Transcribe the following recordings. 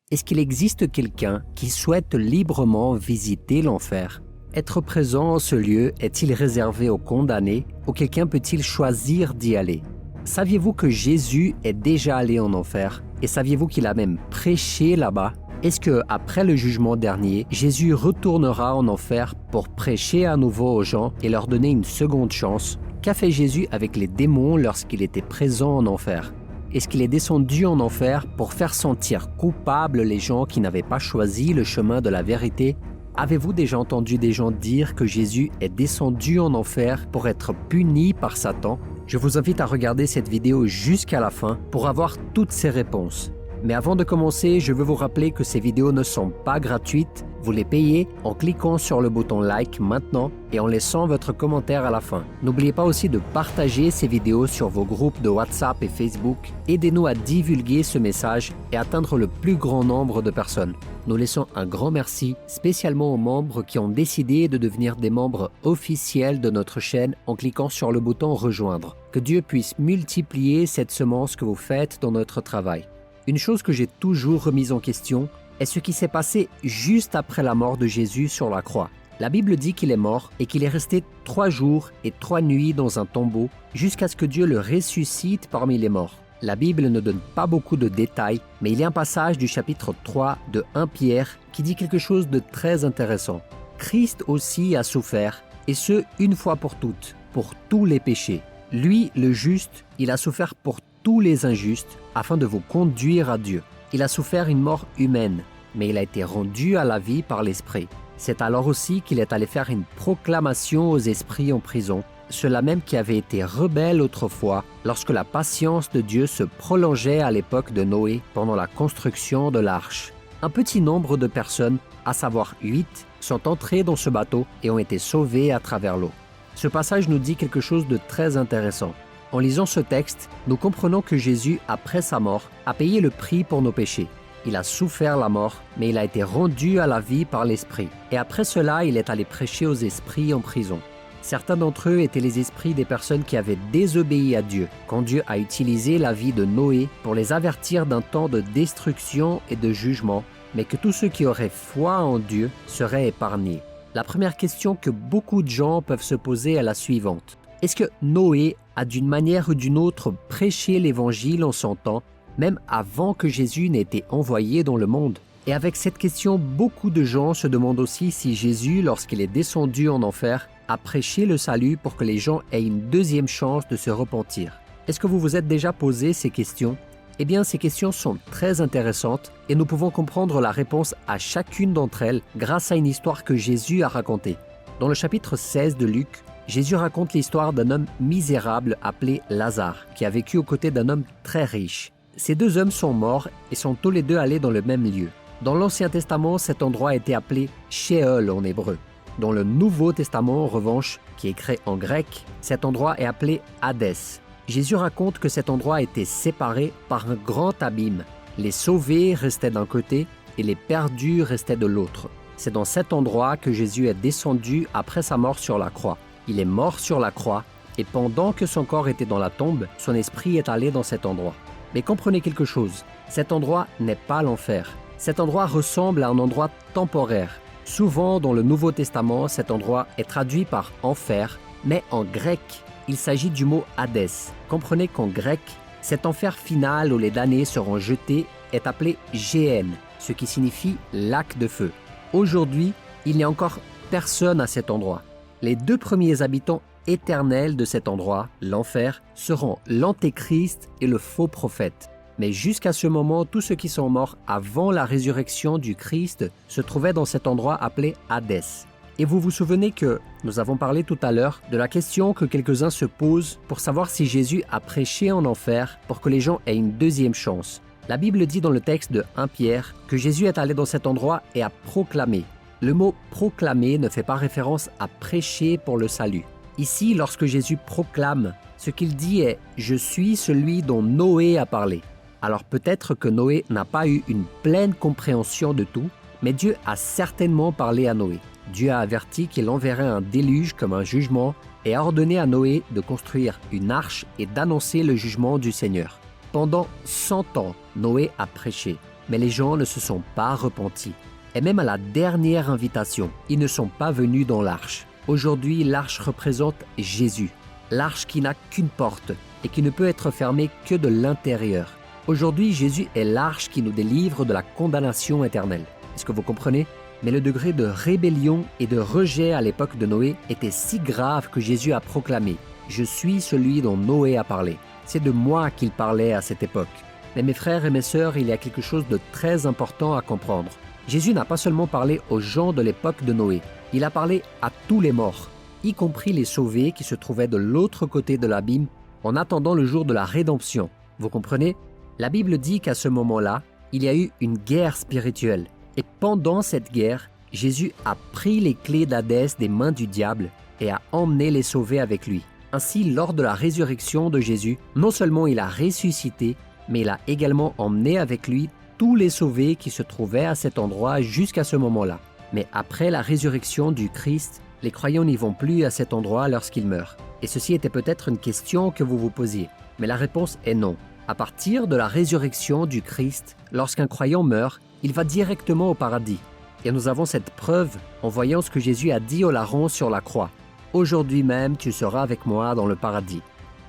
Est-ce qu'il existe quelqu'un qui souhaite librement visiter l'enfer? Être présent en ce lieu est-il réservé aux condamnés ou quelqu'un peut-il choisir d'y aller? Saviez-vous que Jésus est déjà allé en enfer et saviez-vous qu'il a même prêché là-bas? Est-ce que après le jugement dernier, Jésus retournera en enfer pour prêcher à nouveau aux gens et leur donner une seconde chance? Qu'a fait Jésus avec les démons lorsqu'il était présent en enfer? Est-ce qu'il est descendu en enfer pour faire sentir coupables les gens qui n'avaient pas choisi le chemin de la vérité? Avez-vous déjà entendu des gens dire que Jésus est descendu en enfer pour être puni par Satan? Je vous invite à regarder cette vidéo jusqu'à la fin pour avoir toutes ces réponses. Mais avant de commencer, je veux vous rappeler que ces vidéos ne sont pas gratuites. Vous les payez en cliquant sur le bouton like maintenant et en laissant votre commentaire à la fin. N'oubliez pas aussi de partager ces vidéos sur vos groupes de WhatsApp et Facebook. Aidez-nous à divulguer ce message et atteindre le plus grand nombre de personnes. Nous laissons un grand merci spécialement aux membres qui ont décidé de devenir des membres officiels de notre chaîne en cliquant sur le bouton rejoindre. Que Dieu puisse multiplier cette semence que vous faites dans notre travail. Une chose que j'ai toujours remise en question est ce qui s'est passé juste après la mort de Jésus sur la croix. La Bible dit qu'il est mort et qu'il est resté 3 jours et 3 nuits dans un tombeau jusqu'à ce que Dieu le ressuscite parmi les morts. La Bible ne donne pas beaucoup de détails, mais il y a un passage du chapitre 3 de 1 Pierre qui dit quelque chose de très intéressant. Christ aussi a souffert, et ce, une fois pour toutes, pour tous les péchés. Lui, le juste, il a souffert pour tous les injustes, afin de vous conduire à Dieu. Il a souffert une mort humaine, mais il a été rendu à la vie par l'Esprit. C'est alors aussi qu'il est allé faire une proclamation aux esprits en prison, ceux-là même qui avaient été rebelles autrefois, lorsque la patience de Dieu se prolongeait à l'époque de Noé pendant la construction de l'arche. Un petit nombre de personnes, à savoir 8, sont entrées dans ce bateau et ont été sauvées à travers l'eau. Ce passage nous dit quelque chose de très intéressant. En lisant ce texte, nous comprenons que Jésus, après sa mort, a payé le prix pour nos péchés. Il a souffert la mort, mais il a été rendu à la vie par l'Esprit. Et après cela, il est allé prêcher aux esprits en prison. Certains d'entre eux étaient les esprits des personnes qui avaient désobéi à Dieu, quand Dieu a utilisé la vie de Noé pour les avertir d'un temps de destruction et de jugement, mais que tous ceux qui auraient foi en Dieu seraient épargnés. La première question que beaucoup de gens peuvent se poser est la suivante. Est-ce que Noé a d'une manière ou d'une autre prêché l'Évangile en son temps, même avant que Jésus n'ait été envoyé dans le monde? Et avec cette question, beaucoup de gens se demandent aussi si Jésus, lorsqu'il est descendu en enfer, a prêché le salut pour que les gens aient une deuxième chance de se repentir. Est-ce que vous vous êtes déjà posé ces questions? Eh bien, ces questions sont très intéressantes et nous pouvons comprendre la réponse à chacune d'entre elles grâce à une histoire que Jésus a racontée. Dans le chapitre 16 de Luc, Jésus raconte l'histoire d'un homme misérable appelé Lazare, qui a vécu aux côtés d'un homme très riche. Ces 2 hommes sont morts et sont tous les 2 allés dans le même lieu. Dans l'Ancien Testament, cet endroit a été appelé Sheol en hébreu. Dans le Nouveau Testament, en revanche, qui est écrit en grec, cet endroit est appelé Hadès. Jésus raconte que cet endroit a été séparé par un grand abîme. Les sauvés restaient d'un côté et les perdus restaient de l'autre. C'est dans cet endroit que Jésus est descendu après sa mort sur la croix. Il est mort sur la croix, et pendant que son corps était dans la tombe, son esprit est allé dans cet endroit. Mais comprenez quelque chose, cet endroit n'est pas l'enfer. Cet endroit ressemble à un endroit temporaire. Souvent, dans le Nouveau Testament, cet endroit est traduit par enfer, mais en grec, il s'agit du mot Hadès. Comprenez qu'en grec, cet enfer final où les damnés seront jetés est appelé Géhenne, ce qui signifie lac de feu. Aujourd'hui, il n'y a encore personne à cet endroit. Les 2 premiers habitants éternels de cet endroit, l'enfer, seront l'Antéchrist et le faux prophète. Mais jusqu'à ce moment, tous ceux qui sont morts avant la résurrection du Christ se trouvaient dans cet endroit appelé Hadès. Et vous vous souvenez que nous avons parlé tout à l'heure de la question que quelques-uns se posent pour savoir si Jésus a prêché en enfer pour que les gens aient une deuxième chance. La Bible dit dans le texte de 1 Pierre que Jésus est allé dans cet endroit et a proclamé. Le mot « proclamer » ne fait pas référence à prêcher pour le salut. Ici, lorsque Jésus proclame, ce qu'il dit est « Je suis celui dont Noé a parlé ». Alors peut-être que Noé n'a pas eu une pleine compréhension de tout, mais Dieu a certainement parlé à Noé. Dieu a averti qu'il enverrait un déluge comme un jugement et a ordonné à Noé de construire une arche et d'annoncer le jugement du Seigneur. Pendant 100 ans, Noé a prêché. mais les gens ne se sont pas repentis. Et même à la dernière invitation, ils ne sont pas venus dans l'arche. Aujourd'hui, l'arche représente Jésus. L'arche qui n'a qu'une porte et qui ne peut être fermée que de l'intérieur. Aujourd'hui, Jésus est l'arche qui nous délivre de la condamnation éternelle. Est-ce que vous comprenez? Mais le degré de rébellion et de rejet à l'époque de Noé était si grave que Jésus a proclamé « Je suis celui dont Noé a parlé ». C'est de moi qu'il parlait à cette époque. Mais mes frères et mes sœurs, il y a quelque chose de très important à comprendre. Jésus n'a pas seulement parlé aux gens de l'époque de Noé, il a parlé à tous les morts, y compris les sauvés qui se trouvaient de l'autre côté de l'abîme en attendant le jour de la rédemption. Vous comprenez? La Bible dit qu'à ce moment-là, il y a eu une guerre spirituelle. Et pendant cette guerre, Jésus a pris les clés d'Hadès des mains du diable et a emmené les sauvés avec lui. Ainsi, lors de la résurrection de Jésus, non seulement il a ressuscité, mais il a également emmené avec lui tous les sauvés qui se trouvaient à cet endroit jusqu'à ce moment-là. Mais après la résurrection du Christ, les croyants n'y vont plus à cet endroit lorsqu'ils meurent. Et ceci était peut-être une question que vous vous posiez. Mais la réponse est non. À partir de la résurrection du Christ, lorsqu'un croyant meurt, il va directement au paradis. Et nous avons cette preuve en voyant ce que Jésus a dit au larron sur la croix. « Aujourd'hui même, tu seras avec moi dans le paradis ».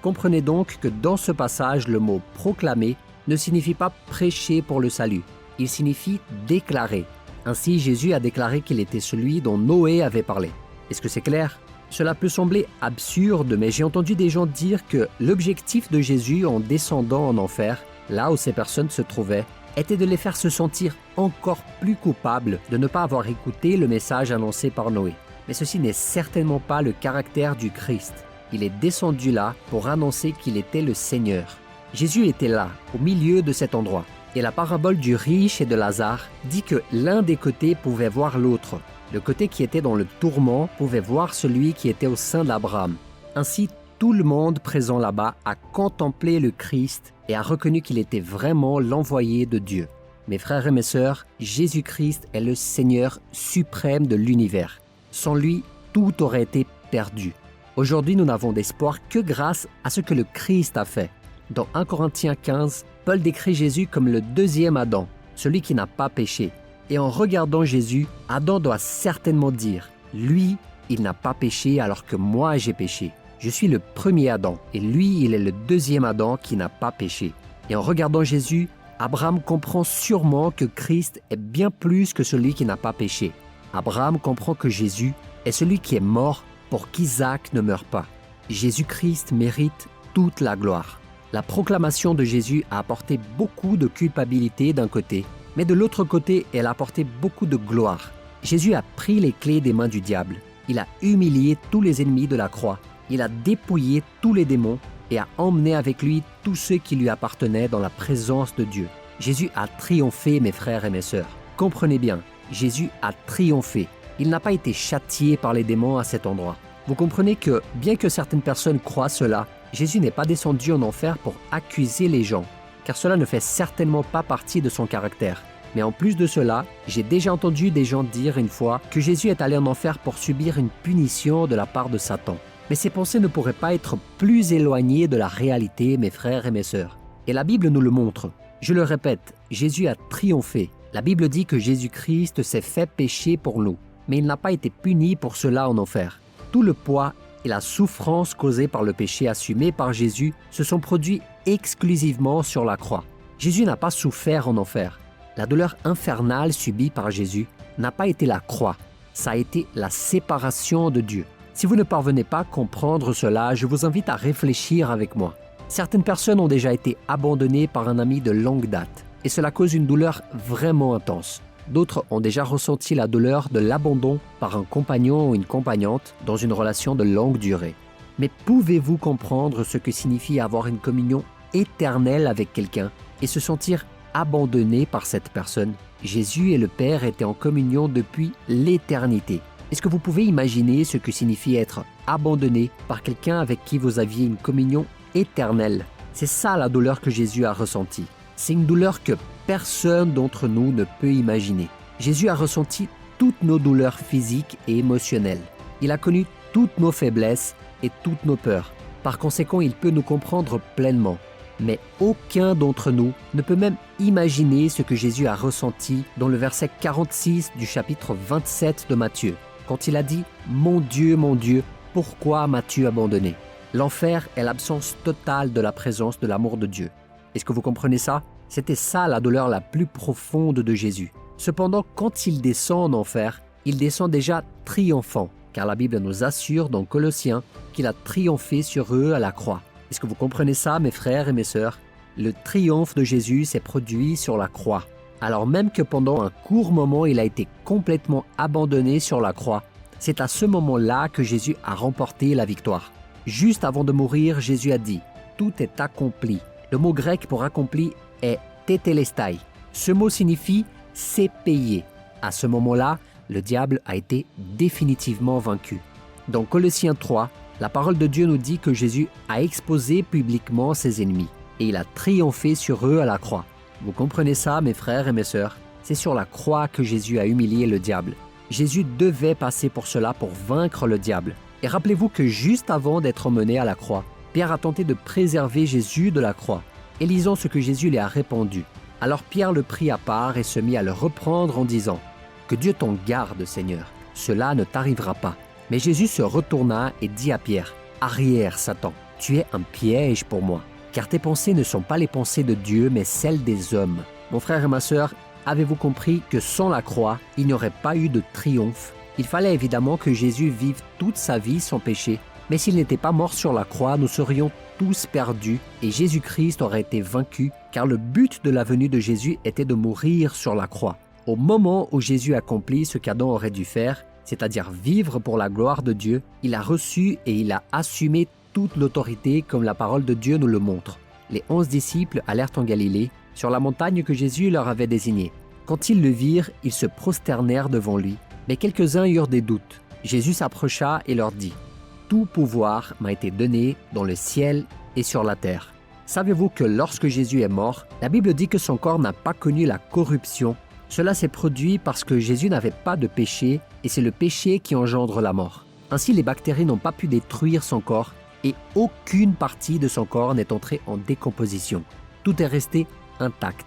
Comprenez donc que dans ce passage, le mot « proclamer » ne signifie pas « prêcher pour le salut ». Il signifie « déclarer ». Ainsi, Jésus a déclaré qu'il était celui dont Noé avait parlé. Est-ce que c'est clair? Cela peut sembler absurde, mais j'ai entendu des gens dire que l'objectif de Jésus en descendant en enfer, là où ces personnes se trouvaient, était de les faire se sentir encore plus coupables de ne pas avoir écouté le message annoncé par Noé. Mais ceci n'est certainement pas le caractère du Christ. Il est descendu là pour annoncer qu'il était le Seigneur. Jésus était là, au milieu de cet endroit. Et la parabole du riche et de Lazare dit que l'un des côtés pouvait voir l'autre. Le côté qui était dans le tourment pouvait voir celui qui était au sein d'Abraham. Ainsi, tout le monde présent là-bas a contemplé le Christ et a reconnu qu'il était vraiment l'envoyé de Dieu. Mes frères et mes sœurs, Jésus-Christ est le Seigneur suprême de l'univers. Sans lui, tout aurait été perdu. Aujourd'hui, nous n'avons d'espoir que grâce à ce que le Christ a fait. Dans 1 Corinthiens 15, Paul décrit Jésus comme le deuxième Adam, celui qui n'a pas péché. Et en regardant Jésus, Adam doit certainement dire « Lui, il n'a pas péché alors que moi j'ai péché. Je suis le premier Adam et lui, il est le deuxième Adam qui n'a pas péché. » Et en regardant Jésus, Abraham comprend sûrement que Christ est bien plus que celui qui n'a pas péché. Abraham comprend que Jésus est celui qui est mort pour qu'Isaac ne meure pas. Jésus-Christ mérite toute la gloire. La proclamation de Jésus a apporté beaucoup de culpabilité d'un côté, mais de l'autre côté, elle a apporté beaucoup de gloire. Jésus a pris les clés des mains du diable. Il a humilié tous les ennemis de la croix. Il a dépouillé tous les démons et a emmené avec lui tous ceux qui lui appartenaient dans la présence de Dieu. Jésus a triomphé, mes frères et mes sœurs. Comprenez bien, Jésus a triomphé. Il n'a pas été châtié par les démons à cet endroit. Vous comprenez que, bien que certaines personnes croient cela, Jésus n'est pas descendu en enfer pour accuser les gens, car cela ne fait certainement pas partie de son caractère. Mais en plus de cela, j'ai déjà entendu des gens dire une fois que Jésus est allé en enfer pour subir une punition de la part de Satan. Mais ces pensées ne pourraient pas être plus éloignées de la réalité, mes frères et mes sœurs. Et la Bible nous le montre. Je le répète, Jésus a triomphé. La Bible dit que Jésus-Christ s'est fait pécher pour nous, mais il n'a pas été puni pour cela en enfer. Tout le poids et la souffrance causée par le péché assumé par Jésus se sont produits exclusivement sur la croix. Jésus n'a pas souffert en enfer. La douleur infernale subie par Jésus n'a pas été la croix, ça a été la séparation de Dieu. Si vous ne parvenez pas à comprendre cela, je vous invite à réfléchir avec moi. Certaines personnes ont déjà été abandonnées par un ami de longue date, et cela cause une douleur vraiment intense. D'autres ont déjà ressenti la douleur de l'abandon par un compagnon ou une compagnante dans une relation de longue durée. Mais pouvez-vous comprendre ce que signifie avoir une communion éternelle avec quelqu'un et se sentir abandonné par cette personne? Jésus et le Père étaient en communion depuis l'éternité. Est-ce que vous pouvez imaginer ce que signifie être abandonné par quelqu'un avec qui vous aviez une communion éternelle? C'est ça la douleur que Jésus a ressentie. C'est une douleur que personne d'entre nous ne peut imaginer. Jésus a ressenti toutes nos douleurs physiques et émotionnelles. Il a connu toutes nos faiblesses et toutes nos peurs. Par conséquent, il peut nous comprendre pleinement. Mais aucun d'entre nous ne peut même imaginer ce que Jésus a ressenti dans le verset 46 du chapitre 27 de Matthieu, quand il a dit « Mon Dieu, pourquoi m'as-tu abandonné ?» L'enfer est l'absence totale de la présence de l'amour de Dieu. Est-ce que vous comprenez ça? C'était ça la douleur la plus profonde de Jésus. Cependant, quand il descend en enfer, il descend déjà triomphant, car la Bible nous assure dans Colossiens qu'il a triomphé sur eux à la croix. Est-ce que vous comprenez ça, mes frères et mes sœurs? Le triomphe de Jésus s'est produit sur la croix. Alors même que pendant un court moment, il a été complètement abandonné sur la croix, c'est à ce moment-là que Jésus a remporté la victoire. Juste avant de mourir, Jésus a dit « Tout est accompli ». Le mot grec pour accompli est « tétélestai ». Ce mot signifie « c'est payé ». À ce moment-là, le diable a été définitivement vaincu. Dans Colossiens 3, la parole de Dieu nous dit que Jésus a exposé publiquement ses ennemis et il a triomphé sur eux à la croix. Vous comprenez ça, mes frères et mes sœurs? C'est sur la croix que Jésus a humilié le diable. Jésus devait passer pour cela pour vaincre le diable. Et rappelez-vous que juste avant d'être emmené à la croix, Pierre a tenté de préserver Jésus de la croix. Et lisons ce que Jésus lui a répondu. Alors Pierre le prit à part et se mit à le reprendre en disant « Que Dieu t'en garde, Seigneur, cela ne t'arrivera pas. » Mais Jésus se retourna et dit à Pierre « Arrière, Satan, tu es un piège pour moi, car tes pensées ne sont pas les pensées de Dieu, mais celles des hommes. » Mon frère et ma sœur, avez-vous compris que sans la croix, il n'y aurait pas eu de triomphe? Il fallait évidemment que Jésus vive toute sa vie sans péché, mais s'il n'était pas mort sur la croix, nous serions tous perdus et Jésus-Christ aurait été vaincu, car le but de la venue de Jésus était de mourir sur la croix. Au moment où Jésus accomplit ce qu'Adam aurait dû faire, c'est-à-dire vivre pour la gloire de Dieu, il a reçu et il a assumé toute l'autorité comme la parole de Dieu nous le montre. Les 11 disciples allèrent en Galilée, sur la montagne que Jésus leur avait désignée. Quand ils le virent, ils se prosternèrent devant lui, mais quelques-uns eurent des doutes. Jésus s'approcha et leur dit « Tout pouvoir m'a été donné dans le ciel et sur la terre. » Savez-vous que lorsque Jésus est mort, la Bible dit que son corps n'a pas connu la corruption? Cela s'est produit parce que Jésus n'avait pas de péché et c'est le péché qui engendre la mort. Ainsi, les bactéries n'ont pas pu détruire son corps et aucune partie de son corps n'est entrée en décomposition. Tout est resté intact.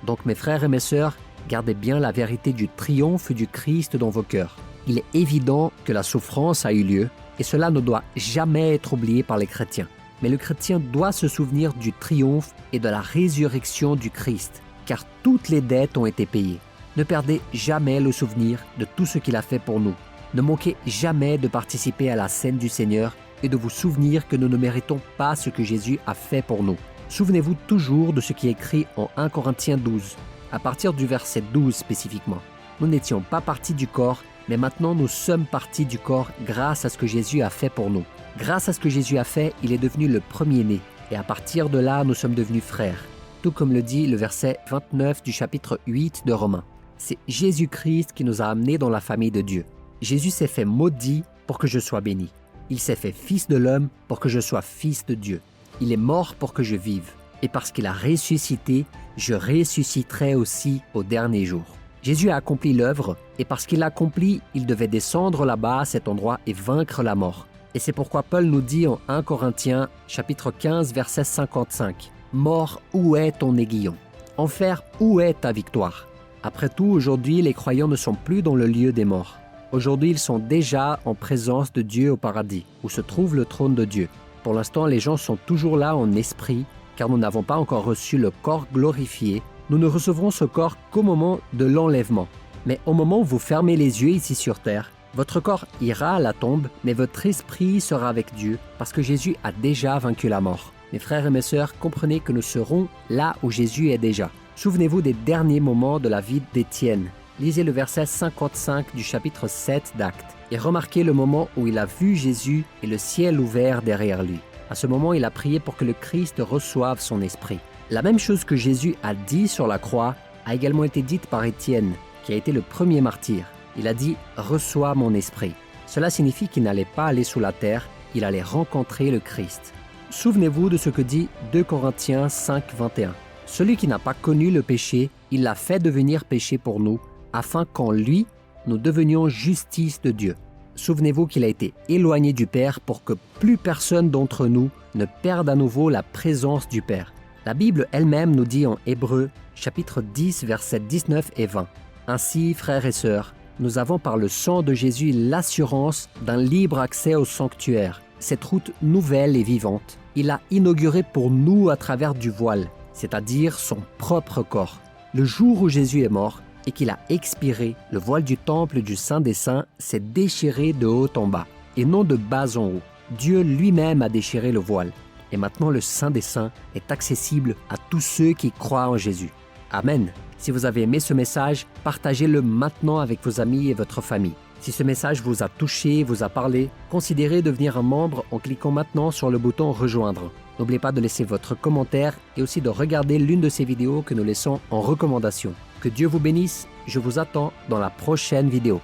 Donc mes frères et mes sœurs, gardez bien la vérité du triomphe du Christ dans vos cœurs. Il est évident que la souffrance a eu lieu et cela ne doit jamais être oublié par les chrétiens. Mais le chrétien doit se souvenir du triomphe et de la résurrection du Christ, car toutes les dettes ont été payées. Ne perdez jamais le souvenir de tout ce qu'il a fait pour nous. Ne manquez jamais de participer à la scène du Seigneur et de vous souvenir que nous ne méritons pas ce que Jésus a fait pour nous. Souvenez-vous toujours de ce qui est écrit en 1 Corinthiens 12, à partir du verset 12 spécifiquement. Nous n'étions pas partis du corps, mais maintenant nous sommes partis du corps grâce à ce que Jésus a fait pour nous. Grâce à ce que Jésus a fait, il est devenu le premier-né, et à partir de là, nous sommes devenus frères. Tout comme le dit le verset 29 du chapitre 8 de Romains. C'est Jésus-Christ qui nous a amenés dans la famille de Dieu. Jésus s'est fait maudit pour que je sois béni. Il s'est fait fils de l'homme pour que je sois fils de Dieu. Il est mort pour que je vive. Et parce qu'il a ressuscité, je ressusciterai aussi au dernier jour. Jésus a accompli l'œuvre, et parce qu'il l'a accompli, il devait descendre là-bas à cet endroit et vaincre la mort. Et c'est pourquoi Paul nous dit en 1 Corinthiens, chapitre 15, verset 55, « Mort, où est ton aiguillon? Enfer, où est ta victoire ?» Après tout, aujourd'hui, les croyants ne sont plus dans le lieu des morts. Aujourd'hui, ils sont déjà en présence de Dieu au paradis, où se trouve le trône de Dieu. Pour l'instant, les gens sont toujours là en esprit, car nous n'avons pas encore reçu le corps glorifié. Nous ne recevrons ce corps qu'au moment de l'enlèvement. Mais au moment où vous fermez les yeux ici sur terre, votre corps ira à la tombe, mais votre esprit sera avec Dieu, parce que Jésus a déjà vaincu la mort. Mes frères et mes sœurs, comprenez que nous serons là où Jésus est déjà. Souvenez-vous des derniers moments de la vie d'Étienne. Lisez le verset 55 du chapitre 7 d'Actes et remarquez le moment où il a vu Jésus et le ciel ouvert derrière lui. À ce moment, il a prié pour que le Christ reçoive son esprit. La même chose que Jésus a dit sur la croix a également été dite par Étienne, qui a été le premier martyr. Il a dit « Reçois mon esprit ». Cela signifie qu'il n'allait pas aller sous la terre, il allait rencontrer le Christ. Souvenez-vous de ce que dit 2 Corinthiens 5, 21. Celui qui n'a pas connu le péché, il l'a fait devenir péché pour nous, afin qu'en lui, nous devenions justice de Dieu. Souvenez-vous qu'il a été éloigné du Père pour que plus personne d'entre nous ne perde à nouveau la présence du Père. La Bible elle-même nous dit en Hébreux, chapitre 10, versets 19 et 20. « Ainsi, frères et sœurs, nous avons par le sang de Jésus l'assurance d'un libre accès au sanctuaire. Cette route nouvelle et vivante, il l'a inaugurée pour nous à travers du voile, c'est-à-dire son propre corps. Le jour où Jésus est mort et qu'il a expiré, le voile du temple du Saint des Saints s'est déchiré de haut en bas, et non de bas en haut. Dieu lui-même a déchiré le voile. Et maintenant le Saint des Saints est accessible à tous ceux qui croient en Jésus. Amen. Si vous avez aimé ce message, partagez-le maintenant avec vos amis et votre famille. Si ce message vous a touché, vous a parlé, considérez devenir un membre en cliquant maintenant sur le bouton « Rejoindre ». N'oubliez pas de laisser votre commentaire et aussi de regarder l'une de ces vidéos que nous laissons en recommandation. Que Dieu vous bénisse, je vous attends dans la prochaine vidéo.